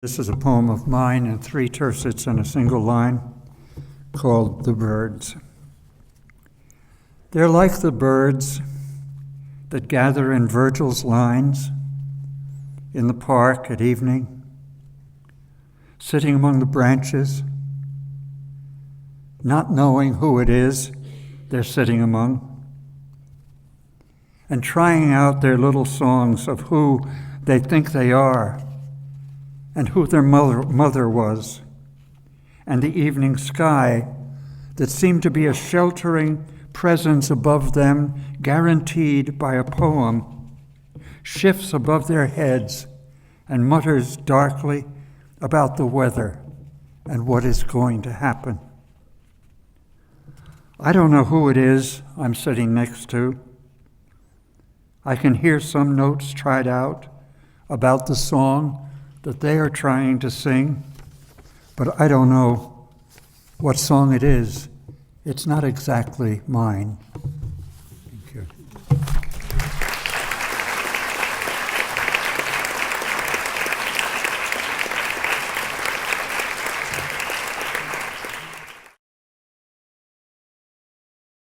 This is a poem of mine in 3 tercets in a single line called The Birds. They're like the birds that gather in Virgil's lines in the park at evening, sitting among the branches, not knowing who it is they're sitting among, and trying out their little songs of who they think they are and who their mother was, and the evening sky that seemed to be a sheltering presence above them, guaranteed by a poem, shifts above their heads and mutters darkly about the weather and what is going to happen. I don't know who it is I'm sitting next to. I can hear some notes tried out about the song that they are trying to sing, but I don't know what song it is. It's not exactly mine.